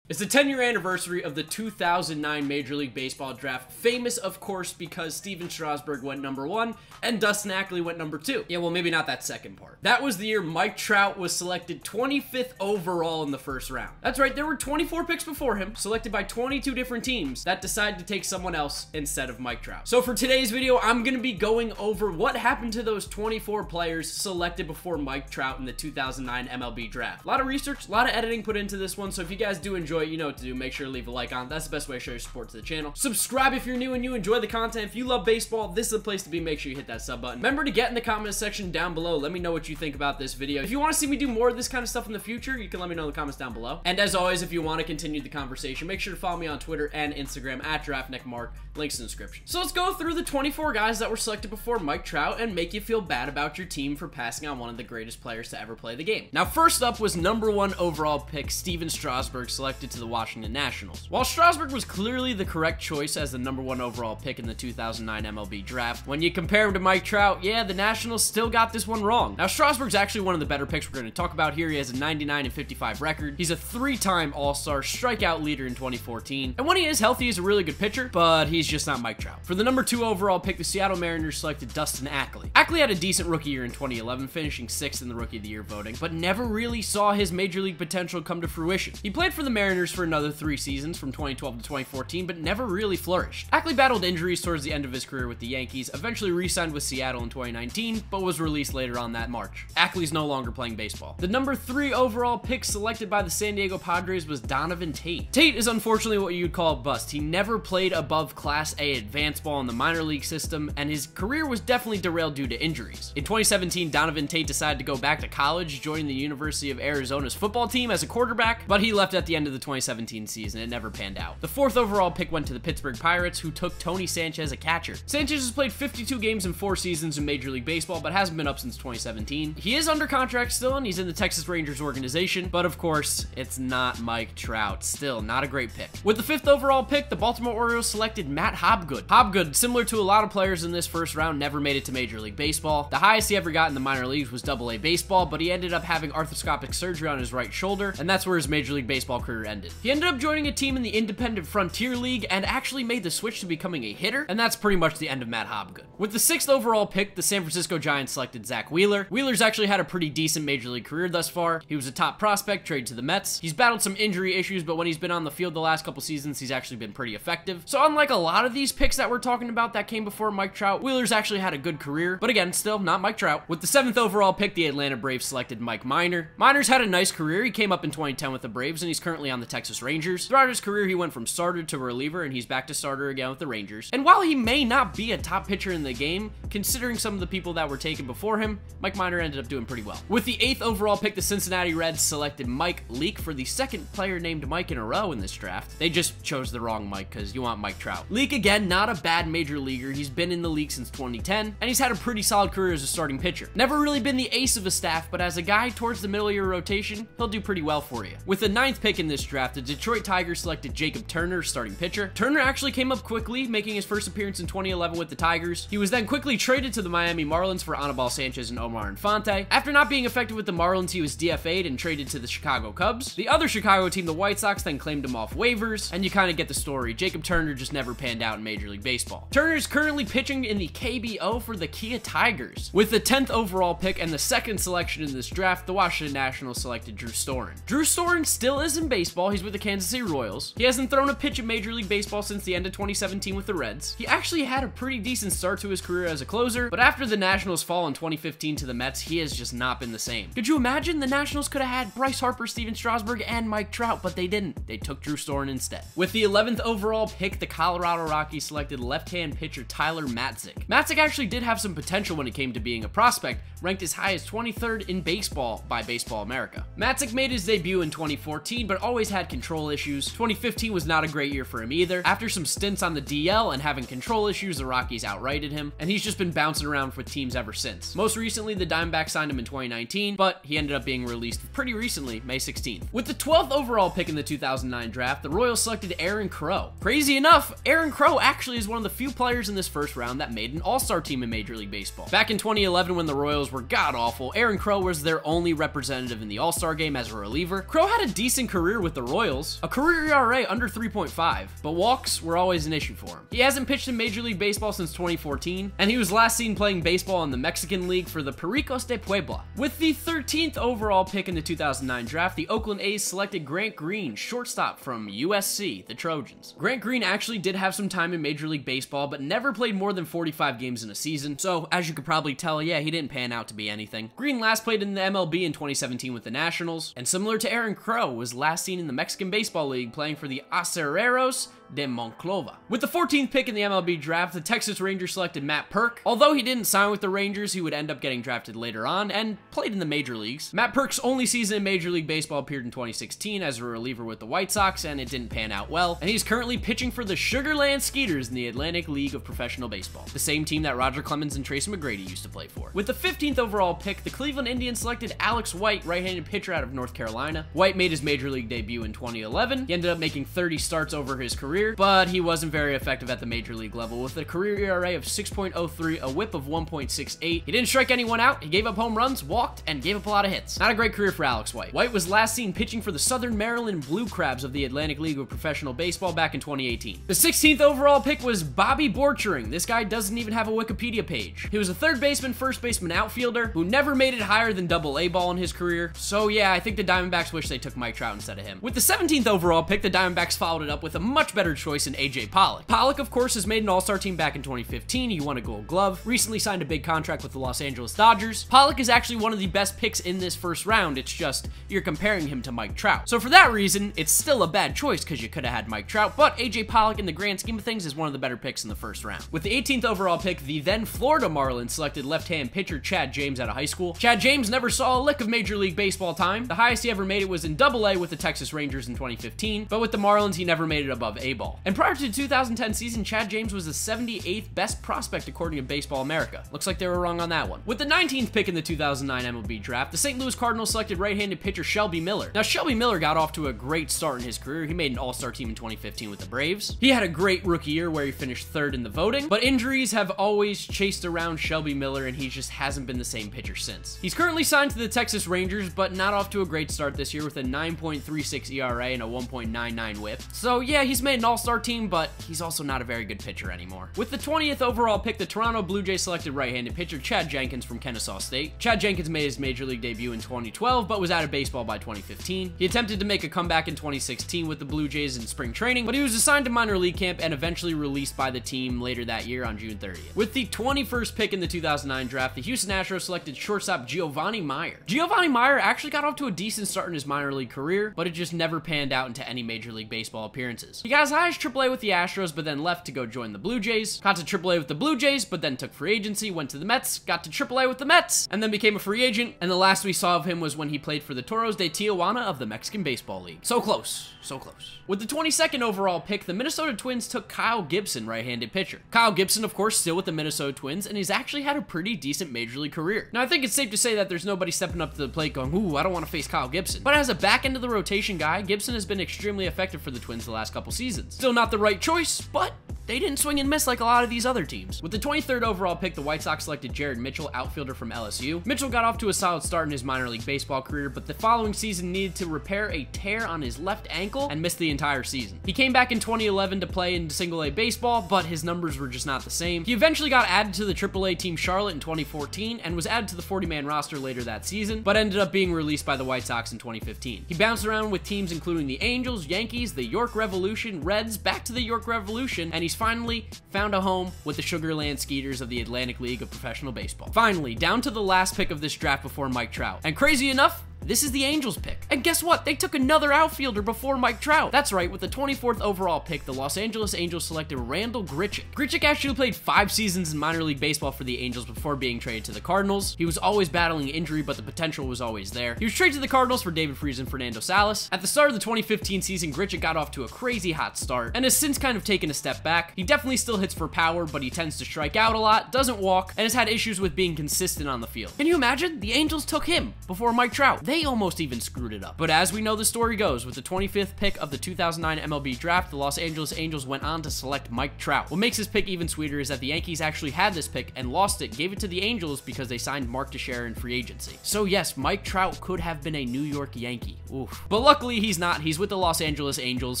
It's the 10-year anniversary of the 2009 Major League Baseball draft, famous of course because Stephen Strasburg went #1 and Dustin Ackley went #2. Yeah, well, maybe not that second part. That was the year Mike Trout was selected 25th overall in the first round. That's right, there were 24 picks before him, selected by 22 different teams that decided to take someone else instead of Mike Trout. So for today's video, I'm gonna be going over what happened to those 24 players selected before Mike Trout in the 2009 MLB draft. A lot of research, a lot of editing put into this one, so if you guys do enjoy it, you know what to do. Make sure to leave a like on it. That's the best way to show your support to the channel. Subscribe if you're new and you enjoy the content. If you love baseball, this is the place to be. Make sure you hit that sub button. Remember to get in the comment section down below. Let me know what you think about this video. If you want to see me do more of this kind of stuff in the future, you can let me know in the comments down below. And as always, if you want to continue the conversation, make sure to follow me on Twitter and Instagram at GiraffeNeckMarc. Links in the description. So let's go through the 24 guys that were selected before Mike Trout and make you feel bad about your team for passing on one of the greatest players to ever play the game. Now, first up was #1 overall pick Stephen Strasburg, selected to the Washington Nationals. While Strasburg was clearly the correct choice as the #1 overall pick in the 2009 MLB draft, when you compare him to Mike Trout, yeah, the Nationals still got this one wrong. Now, Strasburg's actually one of the better picks we're going to talk about here. He has a 99-55 record. He's a 3-time All-Star, strikeout leader in 2014. And when he is healthy, he's a really good pitcher, but he's just not Mike Trout. For the #2 overall pick, the Seattle Mariners selected Dustin Ackley. Ackley had a decent rookie year in 2011, finishing 6th in the Rookie of the Year voting, but never really saw his major league potential come to fruition. He played for the Mariners for another 3 seasons from 2012 to 2014, but never really flourished. Ackley battled injuries towards the end of his career with the Yankees, eventually re-signed with Seattle in 2019, but was released later on that March. Ackley's no longer playing baseball. The #3 overall pick selected by the San Diego Padres was Donovan Tate. Tate is unfortunately what you'd call a bust. He never played above Class A advanced ball in the minor league system, and his career was definitely derailed due to injuries. In 2017, Donovan Tate decided to go back to college, joining the University of Arizona's football team as a quarterback, but he left at the end of the 2017 season. It never panned out. The 4th overall pick went to the Pittsburgh Pirates, who took Tony Sanchez, a catcher. Sanchez has played 52 games in 4 seasons in Major League Baseball, but hasn't been up since 2017. He is under contract still, and he's in the Texas Rangers organization, but of course, it's not Mike Trout. Still, not a great pick. With the 5th overall pick, the Baltimore Orioles selected Matt Hobgood. Hobgood, similar to a lot of players in this first round, never made it to Major League Baseball. The highest he ever got in the minor leagues was AA baseball, but he ended up having arthroscopic surgery on his right shoulder, and that's where his Major League Baseball career ended. He ended up joining a team in the Independent Frontier League and actually made the switch to becoming a hitter, and that's pretty much the end of Matt Hobgood. With the 6th overall pick, the San Francisco Giants selected Zack Wheeler. Wheeler's actually had a pretty decent Major League career thus far. He was a top prospect, traded to the Mets. He's battled some injury issues, but when he's been on the field the last couple seasons, he's actually been pretty effective. So unlike a lot of these picks that we're talking about that came before Mike Trout, Wheeler's actually had a good career, but again, still not Mike Trout. With the 7th overall pick, the Atlanta Braves selected Mike Minor. Minor's had a nice career. He came up in 2010 with the Braves, and he's currently on the Texas Rangers. Throughout his career, he went from starter to reliever, and he's back to starter again with the Rangers. And while he may not be a top pitcher in the game, considering some of the people that were taken before him, Mike Minor ended up doing pretty well. With the 8th overall pick, the Cincinnati Reds selected Mike Leake, for the 2nd player named Mike in a row in this draft. They just chose the wrong Mike because you want Mike Trout. Leake, again, not a bad major leaguer. He's been in the league since 2010, and he's had a pretty solid career as a starting pitcher. Never really been the ace of a staff, but as a guy towards the middle of your rotation, he'll do pretty well for you. With the 9th pick in this draft, the Detroit Tigers selected Jacob Turner, starting pitcher. Turner actually came up quickly, making his first appearance in 2011 with the Tigers. He was then quickly traded to the Miami Marlins for Anibal Sanchez and Omar Infante. After not being effective with the Marlins, he was DFA'd and traded to the Chicago Cubs. The other Chicago team, the White Sox, then claimed him off waivers, and you kind of get the story. Jacob Turner just never panned out in Major League Baseball. Turner is currently pitching in the KBO for the Kia Tigers. With the 10th overall pick and the 2nd selection in this draft, the Washington Nationals selected Drew Storen. Drew Storen still is in baseball. He's with the Kansas City Royals. He hasn't thrown a pitch in Major League Baseball since the end of 2017 with the Reds. He actually had a pretty decent start to his career as a closer, but after the Nationals' fall in 2015 to the Mets, he has just not been the same. Could you imagine the Nationals could have had Bryce Harper, Stephen Strasburg, and Mike Trout, but they didn't. They took Drew Storen instead. With the 11th overall pick, the Colorado Rockies selected left-hand pitcher Tyler Matzek. Matzek actually did have some potential when it came to being a prospect, ranked as high as 23rd in baseball by Baseball America. Matzek made his debut in 2014, but always had control issues. 2015 was not a great year for him either. After some stints on the DL and having control issues, the Rockies outrighted him, and he's just been bouncing around with teams ever since. Most recently, the Diamondbacks signed him in 2019, but he ended up being released pretty recently, May 16th. With the 12th overall pick in the 2009 draft, the Royals selected Aaron Crow. Crazy enough, Aaron Crow actually is one of the few players in this first round that made an all-star team in Major League Baseball. Back in 2011, when the Royals were god-awful, Aaron Crow was their only representative in the all-star game as a reliever. Crow had a decent career with the Royals, a career ERA under 3.5, but walks were always an issue for him. He hasn't pitched in Major League Baseball since 2014, and he was last seen playing baseball in the Mexican League for the Pericos de Puebla. With the 13th overall pick in the 2009 draft, the Oakland A's selected Grant Green, shortstop from USC, the Trojans. Grant Green actually did have some time in Major League Baseball, but never played more than 45 games in a season, so as you could probably tell, yeah, he didn't pan out to be anything. Green last played in the MLB in 2017 with the Nationals, and similar to Aaron Crow, was last seen in the Mexican Baseball League playing for the Acereros de Monclova. With the 14th pick in the MLB draft, the Texas Rangers selected Matt Perk. Although he didn't sign with the Rangers, he would end up getting drafted later on and played in the major leagues. Matt Perk's only season in Major League Baseball appeared in 2016 as a reliever with the White Sox, and it didn't pan out well, and he's currently pitching for the Sugarland Skeeters in the Atlantic League of Professional Baseball, the same team that Roger Clemens and Tracy McGrady used to play for. With the 15th overall pick, the Cleveland Indians selected Alex White, right-handed pitcher out of North Carolina. White made his Major League debut in 2011. He ended up making 30 starts over his career, but he wasn't very effective at the Major League level, with a career ERA of 6.03, a whip of 1.68. He didn't strike anyone out, he gave up home runs, walked, and gave up a lot of hits. Not a great career for Alex White. White was last seen pitching for the Southern Maryland Blue Crabs of the Atlantic League of Professional Baseball back in 2018. The 16th overall pick was Bobby Borchering. This guy doesn't even have a Wikipedia page. He was a third baseman, first baseman, outfielder who never made it higher than Double-A ball in his career. So yeah, I think the Diamondbacks wish they took Mike Trout instead of him. With the 17th overall pick, the Diamondbacks followed it up with a much better choice in AJ Pollock. Pollock, of course, has made an All-Star team back in 2015. He won a Gold Glove, recently signed a big contract with the Los Angeles Dodgers. Pollock is actually one of the best picks in this first round. It's just you're comparing him to Mike Trout. So for that reason, it's still a bad choice because you could have had Mike Trout, but AJ Pollock in the grand scheme of things is one of the better picks in the first round. With the 18th overall pick, the then Florida Marlins selected left-hand pitcher Chad James out of high school. Chad James never saw a lick of Major League Baseball time. The highest he ever made it was in Double-A with the Texas Rangers in 2015, but with the Marlins, he never made it above A-ball. And prior to the 2010 season, Chad James was the 78th best prospect according to Baseball America. Looks like they were wrong on that one. With the 19th pick in the 2009 MLB Draft, the St. Louis Cardinals selected right-handed pitcher Shelby Miller. Now, Shelby Miller got off to a great start in his career. He made an All-Star team in 2015 with the Braves. He had a great rookie year where he finished third in the voting, but injuries have always chased around Shelby Miller, and he just hasn't been the same pitcher since. He's currently signed to the Texas Rangers, but not off to a great start this year with a 9.36 ERA and a 1.99 whip. So yeah, he's made an All-Star team, but he's also not a very good pitcher anymore. With the 20th overall pick, the Toronto Blue Jays selected right-handed pitcher Chad Jenkins from Kennesaw State. Chad Jenkins made his Major League debut in 2012, but was out of baseball by 2015. He attempted to make a comeback in 2016 with the Blue Jays in spring training, but he was assigned to minor league camp and eventually released by the team later that year on June 30th. With the 21st pick in the 2009 draft, the Houston Astros selected shortstop Giovanni Mayer. Giovanni Mayer actually got off to a decent start in his minor league career, but it just never panned out into any Major League Baseball appearances. He got as high as AAA with the Astros, but then left to go join the Blue Jays, got to AAA with the Blue Jays, but then took free agency, went to the Mets, got to AAA with the Mets, and then became a free agent, and the last we saw of him was when he played for the Toros de Tijuana of the Mexican Baseball League. So close, so close. With the 22nd overall pick, the Minnesota Twins took Kyle Gibson, right-handed pitcher. Kyle Gibson, of course, still with the Minnesota Twins, and he's actually had a pretty decent Major League career. Now, I think it's safe to say that there's nobody stepping up to the plate going, ooh, I don't want to face Kyle Gibson. But as a back end of the rotation guy, Gibson has been extremely effective for the Twins the last couple seasons. Still not the right choice, but they didn't swing and miss like a lot of these other teams. With the 23rd overall pick, the White Sox selected Jared Mitchell, outfielder from LSU. Mitchell got off to a solid start in his minor league baseball career, but the following season needed to repair a tear on his left ankle and missed the entire season. He came back in 2011 to play in Single-A baseball, but his numbers were just not the same. He eventually got added to the AAA team Charlotte in 2014 and was added to the 40-man roster later that season, but ended up being released by the White Sox in 2015. He bounced around with teams including the Angels, Yankees, the York Revolution, Reds, back to the York Revolution, and he's finally found a home with the Sugarland Skeeters of the Atlantic League of Professional Baseball. Finally, down to the last pick of this draft before Mike Trout. And crazy enough, this is the Angels pick. And guess what? They took another outfielder before Mike Trout. That's right, with the 24th overall pick, the Los Angeles Angels selected Randal Grichuk. Grichuk actually played 5 seasons in minor league baseball for the Angels before being traded to the Cardinals. He was always battling injury, but the potential was always there. He was traded to the Cardinals for David Freese and Fernando Salas. At the start of the 2015 season, Grichuk got off to a crazy hot start and has since kind of taken a step back. He definitely still hits for power, but he tends to strike out a lot, doesn't walk, and has had issues with being consistent on the field. Can you imagine? The Angels took him before Mike Trout. They almost even screwed it up. But as we know the story goes, with the 25th pick of the 2009 MLB Draft, the Los Angeles Angels went on to select Mike Trout. What makes this pick even sweeter is that the Yankees actually had this pick and lost it, gave it to the Angels because they signed Mark Teixeira in free agency. So yes, Mike Trout could have been a New York Yankee. Oof. But luckily, he's not. He's with the Los Angeles Angels.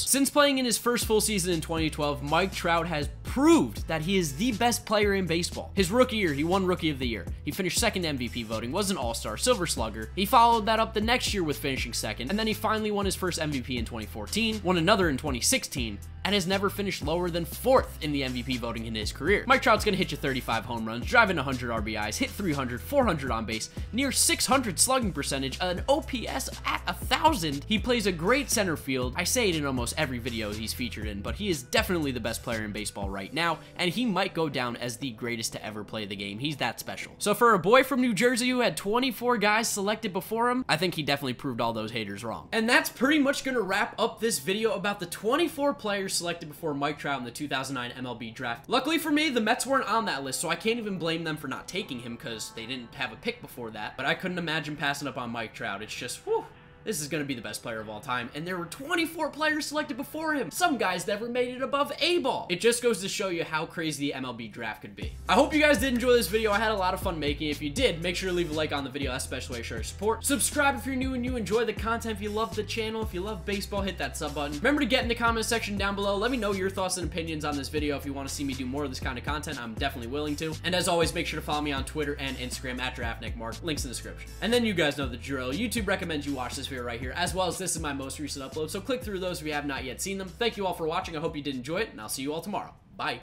Since playing in his first full season in 2012, Mike Trout has proved that he is the best player in baseball. His rookie year, he won Rookie of the Year. He finished second MVP voting, was an All-Star, Silver Slugger. He followed that up the next year with finishing second, and then he finally won his first MVP in 2014, won another in 2016, and has never finished lower than 4th in the MVP voting in his career. Mike Trout's gonna hit you 35 home runs, drive in 100 RBIs, hit 300, 400 on base, near 600 slugging percentage, an OPS at 1,000. He plays a great center field. I say it in almost every video he's featured in, but he is definitely the best player in baseball right now, and he might go down as the greatest to ever play the game. He's that special. So for a boy from New Jersey who had 24 guys selected before him, I think he definitely proved all those haters wrong. And that's pretty much gonna wrap up this video about the 24 players selected before Mike Trout in the 2009 MLB Draft. Luckily for me, the Mets weren't on that list, so I can't even blame them for not taking him because they didn't have a pick before that, but I couldn't imagine passing up on Mike Trout. It's just, whew. This is going to be the best player of all time, and there were 24 players selected before him. Some guys never made it above A-ball. It just goes to show you how crazy the MLB Draft could be. I hope you guys did enjoy this video. I had a lot of fun making it. If you did, make sure to leave a like on the video. That's the best way to show your support. Subscribe if you're new and you enjoy the content. If you love the channel, if you love baseball, hit that sub button. Remember to get in the comment section down below. Let me know your thoughts and opinions on this video. If you want to see me do more of this kind of content, I'm definitely willing to. And as always, make sure to follow me on Twitter and Instagram at GiraffeNeckMarc. Links in the description. And then you guys know the drill. YouTube recommends you watch this video right here, as well as this is my most recent upload, so click through those if you have not yet seen them. Thank you all for watching. I hope you did enjoy it, and I'll see you all tomorrow.